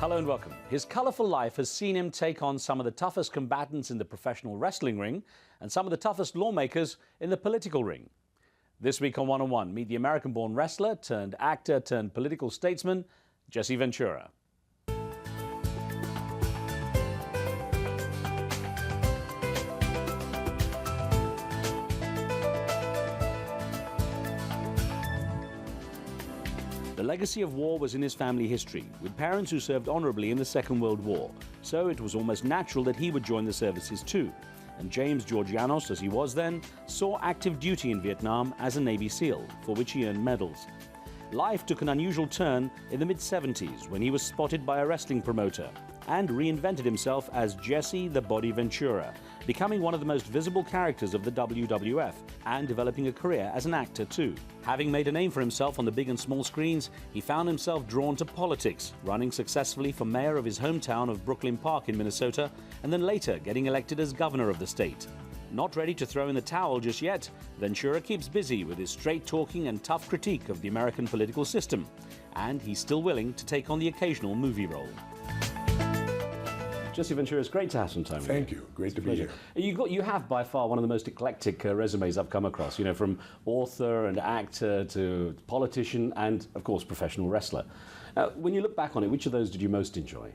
Hello and welcome. His colourful life has seen him take on some of the toughest combatants in the professional wrestling ring and some of the toughest lawmakers in the political ring. This week on 101, meet the American-born wrestler turned actor turned political statesman, Jesse Ventura. The legacy of war was in his family history, with parents who served honorably in the Second World War, so it was almost natural that he would join the services too. And James Georgianos, as he was then, saw active duty in Vietnam as a Navy SEAL, for which he earned medals. Life took an unusual turn in the mid-70s when he was spotted by a wrestling promoter and reinvented himself as Jesse the Body Ventura, becoming one of the most visible characters of the WWF and developing a career as an actor too. Having made a name for himself on the big and small screens, he found himself drawn to politics, running successfully for mayor of his hometown of Brooklyn Park in Minnesota, and then later getting elected as governor of the state. Not ready to throw in the towel just yet, Ventura keeps busy with his straight-talking and tough critique of the American political system, and he's still willing to take on the occasional movie role. Jesse Ventura, it's great to have some time with you. Thank you. Great to be here. You have by far one of the most eclectic resumes I've come across, you know, from author and actor to politician and, of course, professional wrestler. When you look back on it, which of those did you most enjoy?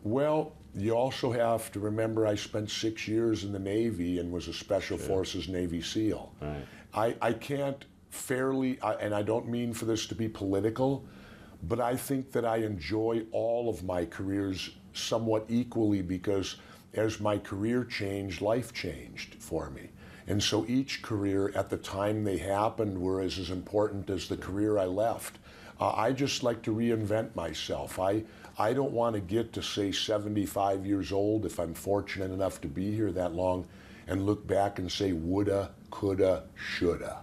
Well, you also have to remember I spent 6 years in the Navy and was a Special Forces Navy SEAL. Right. I can't fairly, and I don't mean for this to be political, but I think that I enjoy all of my careers somewhat equally because as my career changed, life changed for me. And so each career at the time they happened were as important as the career I left. I just like to reinvent myself. I don't want to get to, say, 75 years old, if I'm fortunate enough to be here that long, and look back and say, woulda, coulda, shoulda.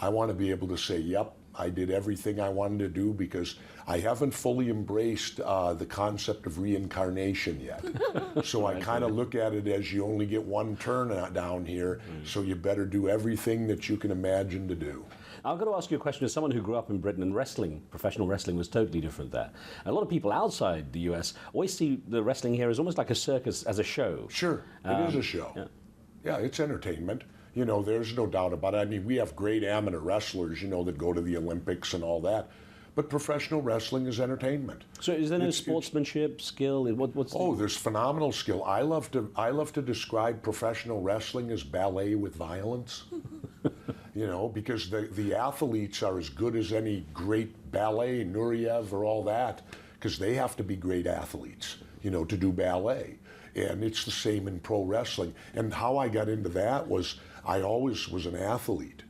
I want to be able to say, yep, I did everything I wanted to do because I haven't fully embraced the concept of reincarnation yet. So I kind of look at it as you only get one turn down here, so you better do everything that you can imagine to do. I've got to ask you a question as someone who grew up in Britain and wrestling, professional wrestling was totally different there. A lot of people outside the US always see the wrestling here as almost like a circus, as a show. Sure, it is a show. Yeah, it's entertainment. You know, there's no doubt about it. I mean, we have great amateur wrestlers, you know, that go to the Olympics and all that. But professional wrestling is entertainment. So is there no sportsmanship, skill? There's phenomenal skill. I love to describe professional wrestling as ballet with violence. You know, because the athletes are as good as any great ballet, Nureyev or all that, because they have to be great athletes, you know, to do ballet. And it's the same in pro wrestling. And how I got into that was I always was an athlete.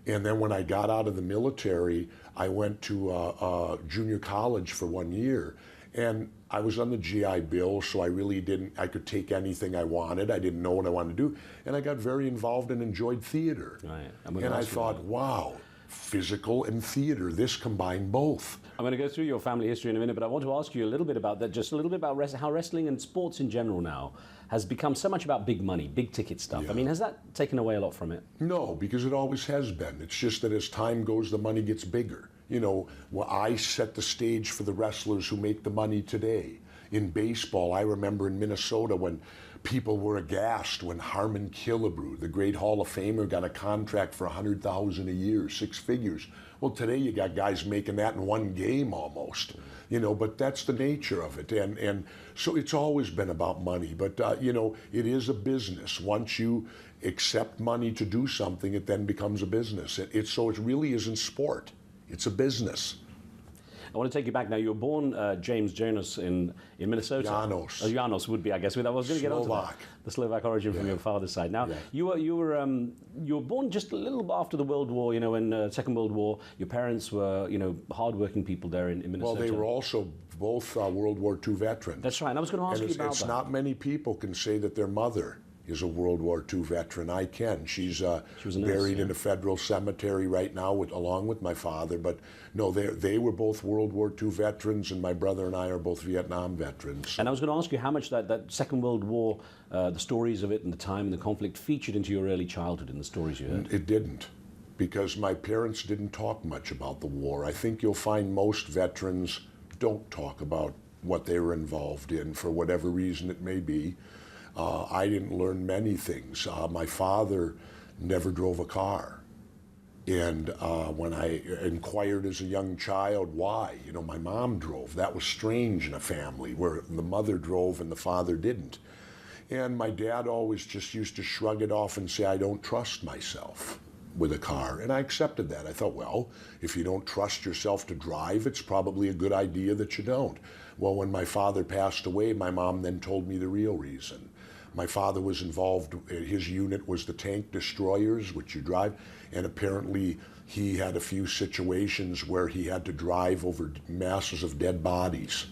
And then when I got out of the military, I went to junior college for 1 year. And I was on the GI Bill, so I could take anything I wanted. I didn't know what I wanted to do. And I got very involved and enjoyed theater. Right. And I thought, wow, physical and theater, this combined both. I'm going to go through your family history in a minute, but I want to ask you a little bit about that, just a little bit about how wrestling and sports in general now has become so much about big money, big ticket stuff. Yeah. I mean, has that taken away a lot from it? No, because it always has been. It's just that as time goes, the money gets bigger. You know, well, I set the stage for the wrestlers who make the money today. In baseball, I remember in Minnesota when people were aghast when Harmon Killebrew, the great Hall of Famer, got a contract for $100,000 a year, 6 figures. Well, today you got guys making that in one game almost, you know, but that's the nature of it. And so it's always been about money, but, you know, it is a business. Once you accept money to do something, it then becomes a business. So it really isn't sport. It's a business. I want to take you back now. You were born James Jonas in Minnesota. Janos. Janos would be, I guess. I was going to get onto that. The Slovak origin from your father's side. Now, you were born just a little after the World War. You know, in Second World War, your parents were, you know, hardworking people there in Minnesota. Well, they were also both World War II veterans. That's right. And I was going to ask you about that. It's not many people can say that their mother is a World War II veteran. I can. She was buried in a federal cemetery right now, along with my father. But no, they were both World War II veterans, and my brother and I are both Vietnam veterans. And I was going to ask you how much that Second World War, the stories of it and the time and the conflict featured into your early childhood in the stories you heard. It didn't, because my parents didn't talk much about the war. I think you'll find most veterans don't talk about what they were involved in for whatever reason it may be. I didn't learn many things. My father never drove a car. And when I inquired as a young child why, my mom drove. That was strange in a family where the mother drove and the father didn't. And my dad always just used to shrug it off and say, I don't trust myself with a car. And I accepted that. I thought, well, if you don't trust yourself to drive, it's probably a good idea that you don't. Well, when my father passed away, my mom then told me the real reason. My father was involved, his unit was the tank destroyers, which you drive, and apparently he had a few situations where he had to drive over masses of dead bodies.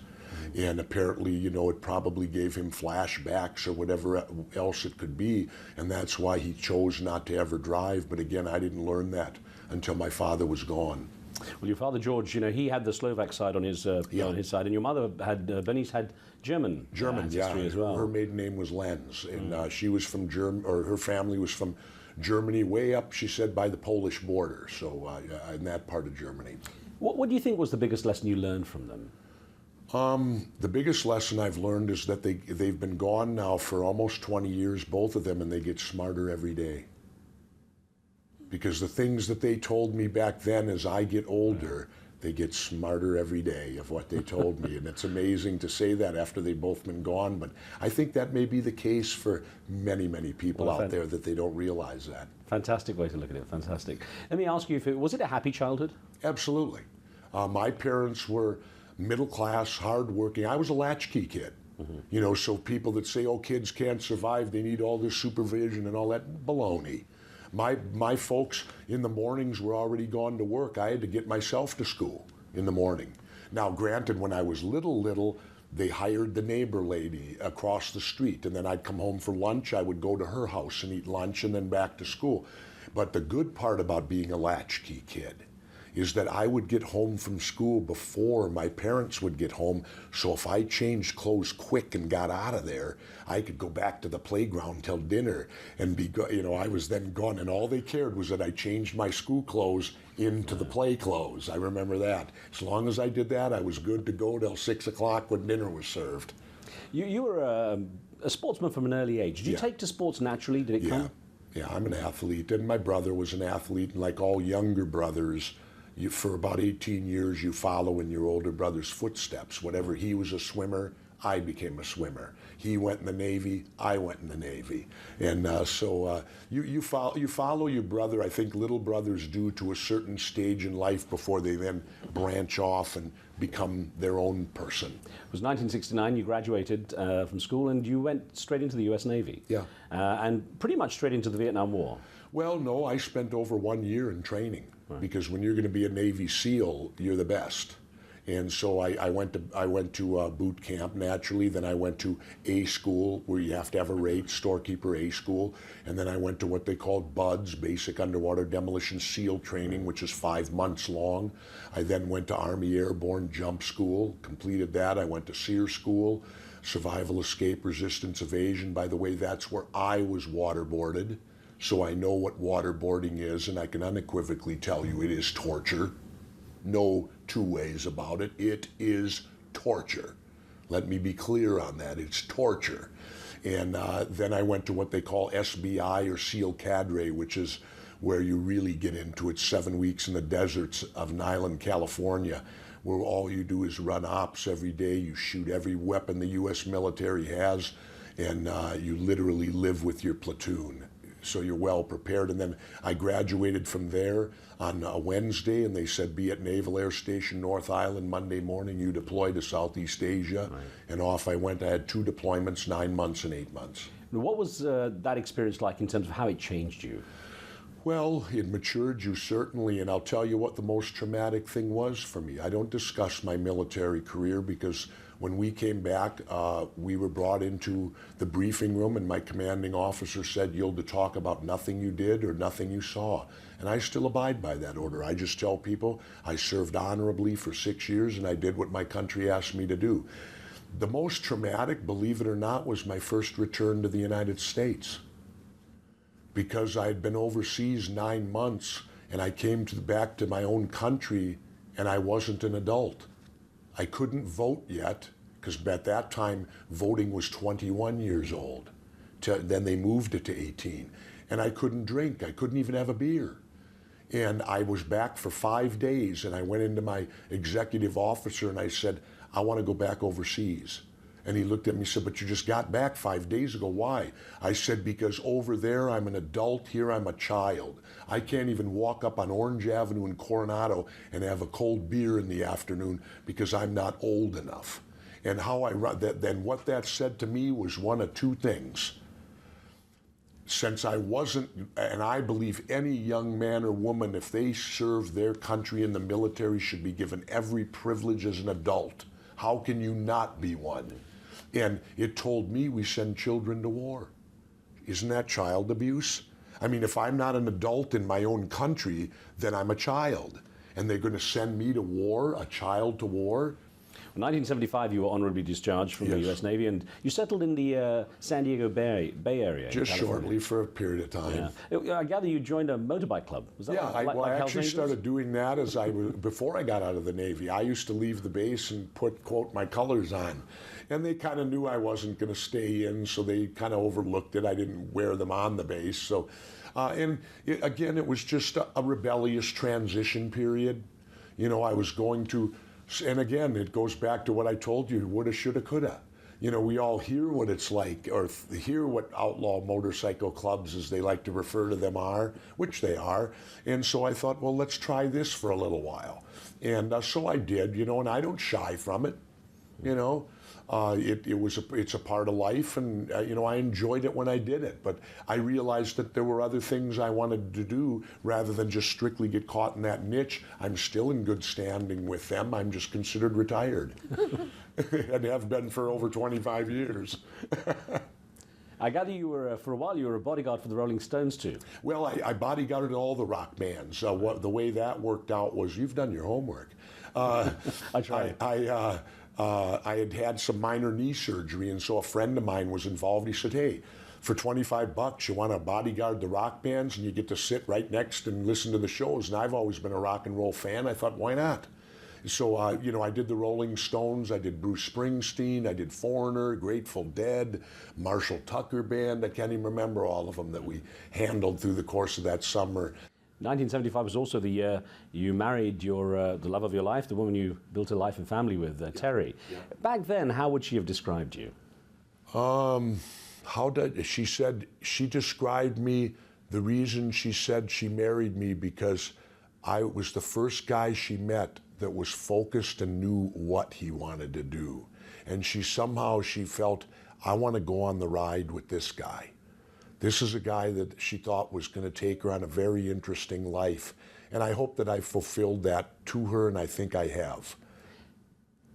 And apparently, it probably gave him flashbacks or whatever else it could be, and that's why he chose not to ever drive. But again, I didn't learn that until my father was gone. Well, your father, George, he had the Slovak side on his side, and your mother Bernice had German ancestry as well. Her maiden name was Lenz, and she was from her family was from Germany, way up, she said, by the Polish border, so in that part of Germany. What do you think was the biggest lesson you learned from them? The biggest lesson I've learned is that they've been gone now for almost 20 years, both of them, and they get smarter every day. Because the things that they told me back then, as I get older, they get smarter every day of what they told me. And it's amazing to say that after they've both been gone. But I think that may be the case for many, many people out there, that they don't realize that. Fantastic way to look at it, fantastic. Let me ask you, was it a happy childhood? Absolutely. My parents were middle class, hardworking. I was a latchkey kid. So people that say, oh, kids can't survive, they need all this supervision and all that, baloney. My folks in the mornings were already gone to work. I had to get myself to school in the morning. Now, granted, when I was little, they hired the neighbor lady across the street, and then I'd come home for lunch. I would go to her house and eat lunch and then back to school. But the good part about being a latchkey kid is that I would get home from school before my parents would get home, so if I changed clothes quick and got out of there, I could go back to the playground till dinner and I was then gone, and all they cared was that I changed my school clothes into the play clothes. I remember that. As long as I did that, I was good to go till 6 o'clock when dinner was served. You were a sportsman from an early age. Did you take to sports naturally? Did it come? Yeah, I'm an athlete, and my brother was an athlete, and like all younger brothers, for about 18 years, you follow in your older brother's footsteps. Whenever he was a swimmer, I became a swimmer. He went in the Navy, I went in the Navy. And so you follow your brother. I think little brothers do to a certain stage in life before they then branch off and become their own person. It was 1969, you graduated from school and you went straight into the US Navy. Yeah. And pretty much straight into the Vietnam War. Well, no, I spent over 1 year in training. Right. Because when you're going to be a Navy SEAL, you're the best. And so I went to boot camp naturally. Then I went to A school, where you have to have a rate, storekeeper A school. And then I went to what they called BUDS, Basic Underwater Demolition SEAL Training, which is 5 months long. I then went to Army Airborne Jump School, completed that. I went to SEER School, Survival, Escape, Resistance, Evasion. By the way, that's where I was waterboarded. So I know what waterboarding is, and I can unequivocally tell you it is torture. No two ways about it. It is torture. Let me be clear on that. It's torture. And then I went to what they call SBI, or SEAL Cadre, which is where you really get into it, 7 weeks in the deserts of Niland, California, where all you do is run ops every day. You shoot every weapon the U.S. military has, and you literally live with your platoon. So you're well prepared. And then I graduated from there on a Wednesday, and they said, be at Naval Air Station North Island Monday morning. You deploy to Southeast Asia. Right. And off I went. I had 2 deployments, 9 months and 8 months. And what was that experience like in terms of how it changed you? Well, it matured you, certainly, and I'll tell you what the most traumatic thing was for me. I don't discuss my military career because when we came back, we were brought into the briefing room, and my commanding officer said, you'll talk about nothing you did or nothing you saw. And I still abide by that order. I just tell people I served honorably for 6 years, and I did what my country asked me to do. The most traumatic, believe it or not, was my first return to the United States. Because I had been overseas 9 months, and I came back to my own country, and I wasn't an adult. I couldn't vote yet because at that time voting was 21 years old. Then they moved it to 18. And I couldn't drink. I couldn't even have a beer. And I was back for 5 days, and I went into my executive officer and I said, I want to go back overseas. And he looked at me and said, but you just got back 5 days ago. Why? I said, because over there I'm an adult, here I'm a child. I can't even walk up on Orange Avenue in Coronado and have a cold beer in the afternoon because I'm not old enough. And then what that said to me was one of two things. Since I wasn't, and I believe any young man or woman, if they serve their country in the military, should be given every privilege as an adult. How can you not be one? And it told me we send children to war. Isn't that child abuse? I mean, if I'm not an adult in my own country, then I'm a child. And they're going to send me to war, a child to war? In 1975, you were honorably discharged from the U.S. Navy, and you settled in the San Diego Bay Area. Just shortly, for a period of time. Yeah. I gather you joined a motorbike club. Was that I actually started doing that before I got out of the Navy. I used to leave the base and put, quote, my colors on. And they kind of knew I wasn't going to stay in, so they kind of overlooked it. I didn't wear them on the base. So, again, it was just a rebellious transition period. You know, I was going to. And again, it goes back to what I told you, woulda, shoulda, coulda. You know, we all hear what it's like, or hear what outlaw motorcycle clubs, as they like to refer to them, are, which they are. And so I thought, well, let's try this for a little while. And so I did, you know, and I don't shy from it, you know. It's a part of life, and you know, I enjoyed it when I did it. But I realized that there were other things I wanted to do rather than just strictly get caught in that niche. I'm still in good standing with them. I'm just considered retired, and have been for over 25 years. I gather you were, for a while, you were a bodyguard for the Rolling Stones too. Well, I bodyguarded all the rock bands. The way that worked out was, you've done your homework. I tried. I had had some minor knee surgery, and so a friend of mine was involved. He said, hey, for $25, you want to bodyguard the rock bands, and you get to sit right next and listen to the shows. And I've always been a rock and roll fan. I thought, why not? So, you know, I did the Rolling Stones, I did Bruce Springsteen, I did Foreigner, Grateful Dead, Marshall Tucker Band. I can't even remember all of them that we handled through the course of that summer. 1975 was also the year you married the love of your life, the woman you built a life and family with, Terry. Yeah. Back then, how would she have described you? She said, she described me, the reason she said she married me, because I was the first guy she met that was focused and knew what he wanted to do. And she felt, I want to go on the ride with this guy. This is a guy that she thought was going to take her on a very interesting life. And I hope that I fulfilled that to her, and I think I have.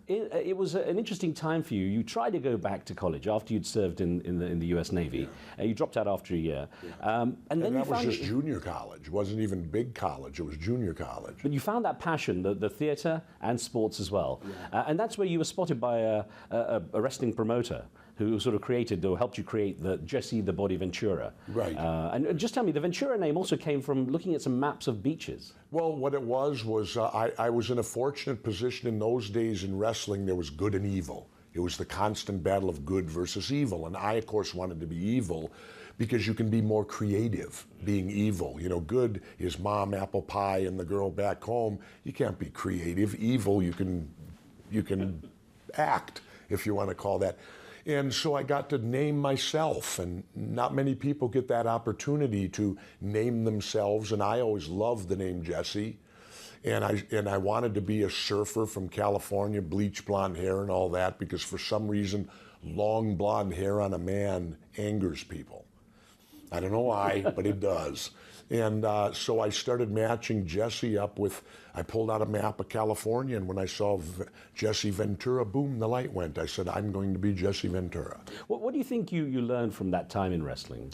It was an interesting time for you. You tried to go back to college after you'd served in the U.S. Navy. Yeah. You dropped out after a year. Yeah. And then that was just junior college. It wasn't even big college. It was junior college. But you found that passion, the theater and sports as well. Yeah. And that's where you were spotted by a wrestling promoter who sort of created or helped you create the Jesse the Body Ventura. Right. And just tell me, the Ventura name also came from looking at some maps of beaches. Well, what it was I was in a fortunate position in those days in wrestling. There was good and evil. It was the constant battle of good versus evil. And I, of course, wanted to be evil because you can be more creative being evil. You know, good is mom, apple pie, and the girl back home. You can't be creative. Evil, you can act, if you want to call that. And so I got to name myself, and not many people get that opportunity to name themselves, and I always loved the name Jesse. And I wanted to be a surfer from California, bleach blonde hair and all that, because for some reason, long blonde hair on a man angers people. I don't know why, but it does. And so I started matching Jesse up with, I pulled out a map of California, and when I saw Jesse Ventura, boom, the light went. I said, I'm going to be Jesse Ventura. What do you think you learned from that time in wrestling?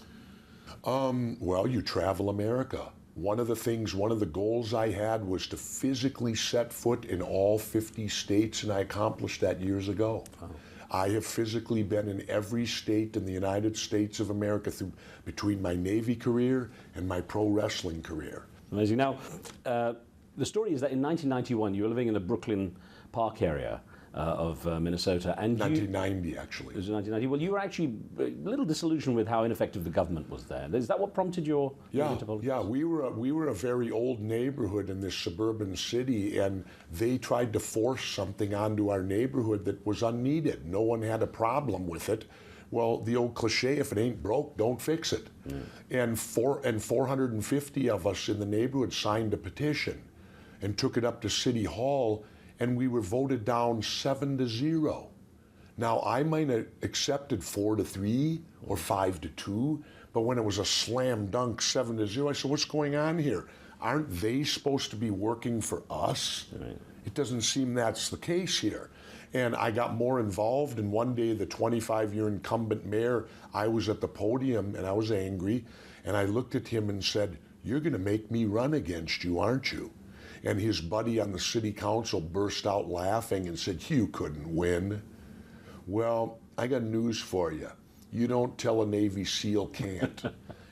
Well, you travel America. One of the goals I had was to physically set foot in all 50 states, and I accomplished that years ago. Wow. I have physically been in every state in the United States of America between my Navy career and my pro wrestling career. Amazing. Now, the story is that in 1991, you were living in the Brooklyn Park area Minnesota. And 1990, actually. It was 1990. Well, you were actually a little disillusioned with how ineffective the government was there. Is that what prompted your into politics? Yeah, we were a very old neighborhood in this suburban city, and they tried to force something onto our neighborhood that was unneeded. No one had a problem with it. Well, the old cliche, if it ain't broke, don't fix it. And 450 of us in the neighborhood signed a petition and took it up to City Hall, and we were voted down 7-0. Now, I might have accepted 4-3 or 5-2, but when it was a slam dunk 7-0, I said, what's going on here? Aren't they supposed to be working for us? Right. It doesn't seem that's the case here. And I got more involved, and one day the 25-year incumbent mayor, I was at the podium and I was angry, and I looked at him and said, you're gonna make me run against you, aren't you? And his buddy on the city council burst out laughing and said, you couldn't win. Well, I got news for you. You don't tell a Navy SEAL can't.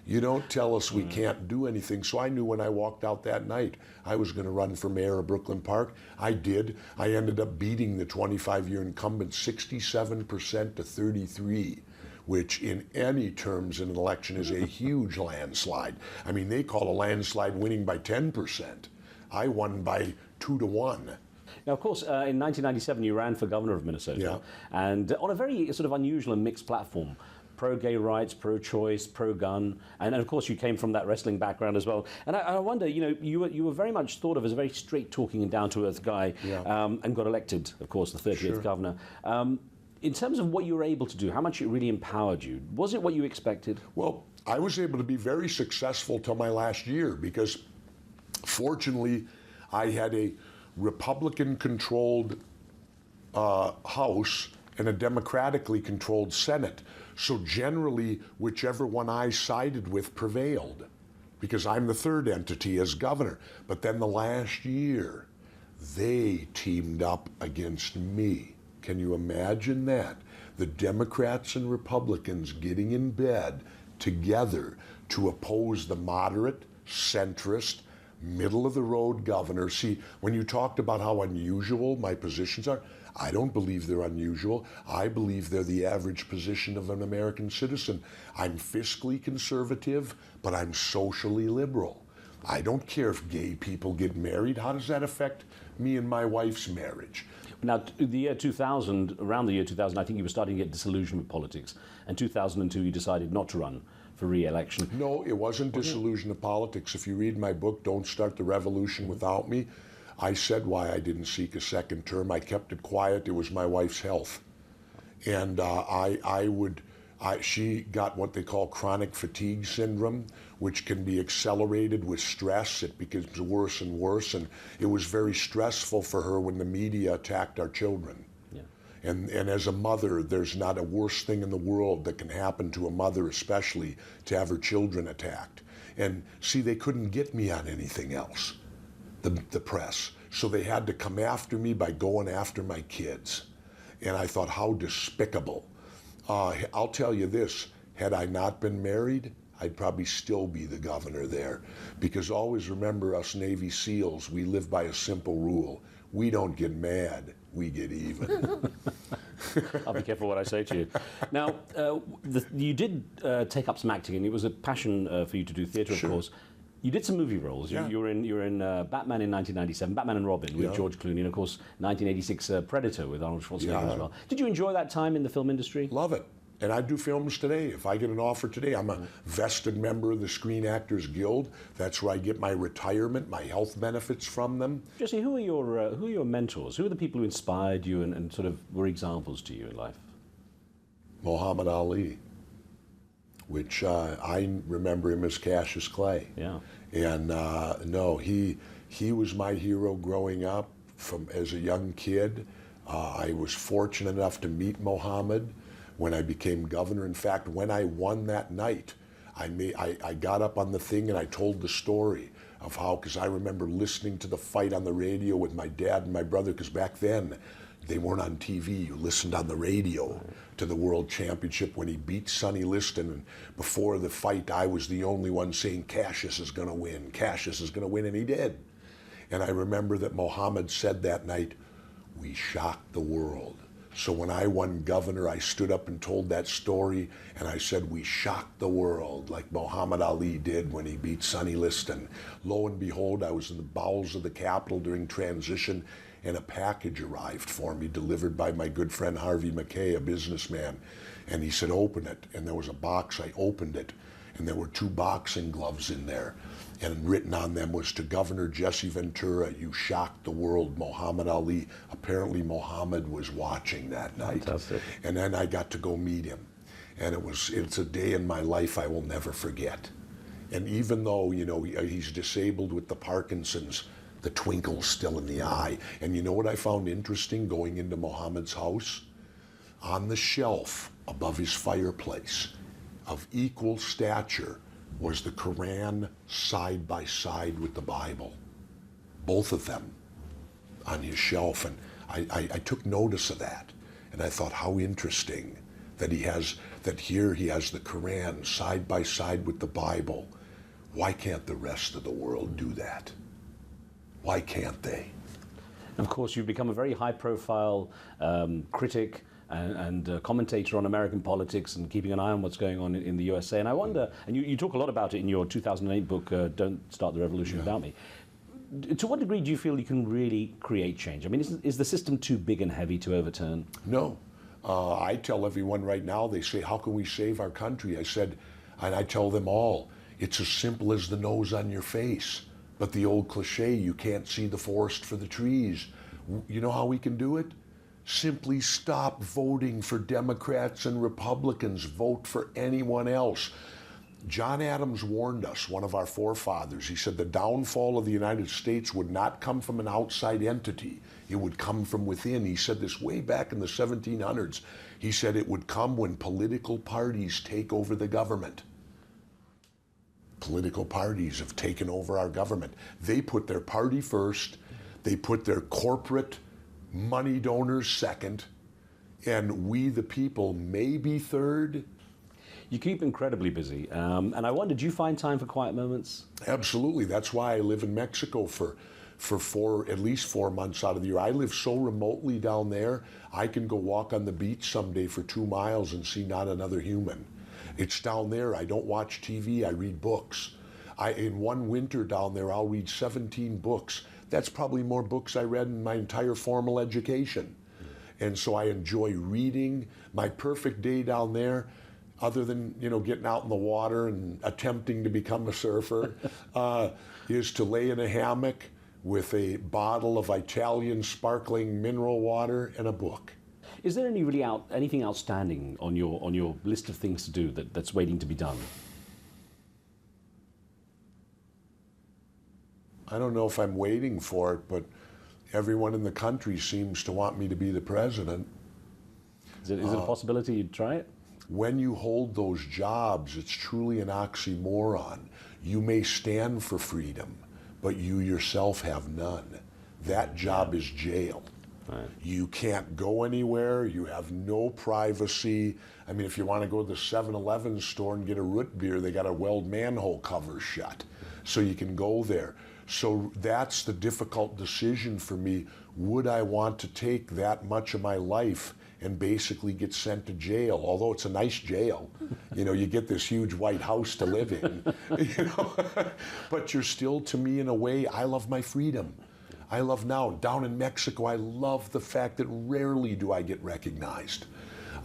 You don't tell us we can't do anything. So I knew when I walked out that night, I was going to run for mayor of Brooklyn Park. I did. I ended up beating the 25-year incumbent 67% to 33%, which in any terms in an election is a huge landslide. I mean, they call a landslide winning by 10%. I won by 2-1. Now, of course, in 1997, you ran for governor of Minnesota, and on a very sort of unusual and mixed platform. Pro-gay rights, pro-choice, pro-gun, and of course you came from that wrestling background as well. And I wonder, you know, you were very much thought of as a very straight-talking and down-to-earth guy, and got elected, of course, the 30th governor. In terms of what you were able to do, how much it really empowered you, was it what you expected? Well, I was able to be very successful till my last year because, fortunately, I had a Republican-controlled House and a democratically controlled Senate. So generally, whichever one I sided with prevailed, because I'm the third entity as governor. But then the last year, they teamed up against me. Can you imagine that? The Democrats and Republicans getting in bed together to oppose the moderate, centrist, middle-of-the-road governor. See, when you talked about how unusual my positions are, I don't believe they're unusual. I believe they're the average position of an American citizen. I'm fiscally conservative, but I'm socially liberal. I don't care if gay people get married. How does that affect me and my wife's marriage? Now, the year 2000, around the year 2000, I think you were starting to get disillusioned with politics. And 2002, you decided not to run for re-election. No, it wasn't disillusion of politics. If you read my book, Don't Start the Revolution Without Me, I said why I didn't seek a second term. I kept it quiet. It was my wife's health. And she got what they call chronic fatigue syndrome, which can be accelerated with stress. It becomes worse and worse. And it was very stressful for her when the media attacked our children. And as a mother, there's not a worse thing in the world that can happen to a mother, especially to have her children attacked. And see, they couldn't get me on anything else, the press. So they had to come after me by going after my kids. And I thought, how despicable. I'll tell you this, had I not been married, I'd probably still be the governor there. Because always remember us Navy SEALs, we live by a simple rule. We don't get mad, we get even. I'll be careful what I say to you. Now, you did take up some acting, and it was a passion for you to do theatre, of course. You did some movie roles. You were in Batman in 1997, Batman and Robin with George Clooney, and of course 1986 Predator with Arnold Schwarzenegger as well. Did you enjoy that time in the film industry? Love it. And I do films today. If I get an offer today, I'm a vested member of the Screen Actors Guild. That's where I get my retirement, my health benefits from them. Jesse, who are your mentors? Who are the people who inspired you and sort of were examples to you in life? Muhammad Ali, which I remember him as Cassius Clay. Yeah. And no, he was my hero growing up as a young kid. I was fortunate enough to meet Muhammad when I became governor. In fact, when I won that night, I got up on the thing and I told the story of how, because I remember listening to the fight on the radio with my dad and my brother, because back then they weren't on TV. You listened on the radio to the World Championship when he beat Sonny Liston. And before the fight, I was the only one saying, Cassius is going to win, Cassius is going to win, and he did. And I remember that Muhammad said that night, we shocked the world. So when I won governor, I stood up and told that story, and I said, we shocked the world, like Muhammad Ali did when he beat Sonny Liston. Lo and behold, I was in the bowels of the Capitol during transition, and a package arrived for me, delivered by my good friend Harvey McKay, a businessman. And he said, open it. And there was a box. I opened it, and there were 2 boxing gloves in there. And written on them was, to Governor Jesse Ventura, you shocked the world, Muhammad Ali. Apparently Muhammad was watching that night. Fantastic. And then I got to go meet him. And it's a day in my life I will never forget. And even though, you know, he's disabled with the Parkinson's, the twinkle's still in the eye. And you know what I found interesting going into Muhammad's house? On the shelf above his fireplace, of equal stature, was the Quran side by side with the Bible. Both of them on his shelf. And I took notice of that. And I thought, how interesting that he has the Quran side by side with the Bible. Why can't the rest of the world do that? Why can't they? Of course, you've become a very high-profile critic and commentator on American politics and keeping an eye on what's going on in the USA. And I wonder, and you talk a lot about it in your 2008 book, Don't Start the Revolution Without Me. To what degree do you feel you can really create change? I mean, is the system too big and heavy to overturn? No. I tell everyone right now, they say, how can we save our country? I said, and I tell them all, it's as simple as the nose on your face. But the old cliche, you can't see the forest for the trees. You know how we can do it? Simply stop voting for Democrats and Republicans. Vote for anyone else. John Adams warned us, one of our forefathers. He said the downfall of the United States would not come from an outside entity. It would come from within. He said this way back in the 1700s. He said it would come when political parties take over the government. Political parties have taken over our government. They put their party first. They put their corporate money donors second. And we, the people, may be third. You keep incredibly busy. And I wonder, do you find time for quiet moments? Absolutely. That's why I live in Mexico for at least 4 months out of the year. I live so remotely down there, I can go walk on the beach someday for 2 miles and see not another human. It's down there. I don't watch TV. I read books. In one winter down there, I'll read 17 books. That's probably more books I read in my entire formal education. And so I enjoy reading. My perfect day down there, other than, you know, getting out in the water and attempting to become a surfer, is to lay in a hammock with a bottle of Italian sparkling mineral water and a book. Is there anything outstanding on your list of things to do that's waiting to be done? I don't know if I'm waiting for it, but everyone in the country seems to want me to be the president. Is it a possibility you'd try it? When you hold those jobs, it's truly an oxymoron. You may stand for freedom, but you yourself have none. That job is jail. Right. You can't go anywhere. You have no privacy. I mean, if you want to go to the 7-Eleven store and get a root beer, they got to weld manhole covers shut so you can go there. So that's the difficult decision for me. Would I want to take that much of my life and basically get sent to jail? Although it's a nice jail. You know, you get this huge white house to live in. You know? But you're still, to me, in a way, I love my freedom. I love now, down in Mexico, I love the fact that rarely do I get recognized.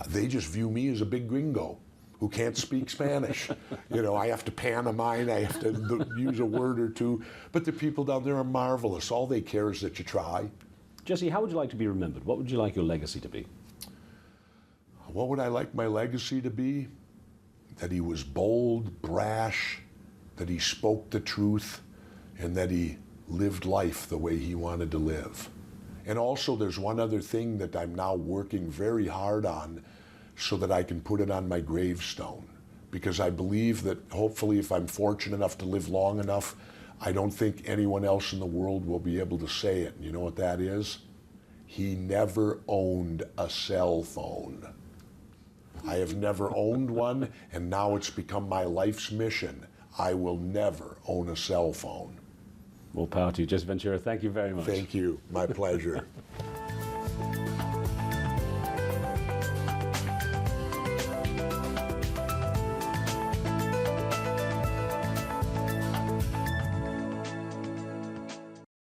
They just view me as a big gringo who can't speak Spanish. You know, I have to pantomime, I have to use a word or two, but the people down there are marvelous. All they care is that you try. Jesse, how would you like to be remembered? What would you like your legacy to be? What would I like my legacy to be? That he was bold, brash, that he spoke the truth, and that he lived life the way he wanted to live. And also there's one other thing that I'm now working very hard on so that I can put it on my gravestone. Because I believe that hopefully if I'm fortunate enough to live long enough, I don't think anyone else in the world will be able to say it. And you know what that is? He never owned a cell phone. I have never owned one, and now it's become my life's mission. I will never own a cell phone. More power to you. Jesse Ventura, thank you very much. Thank you. My pleasure.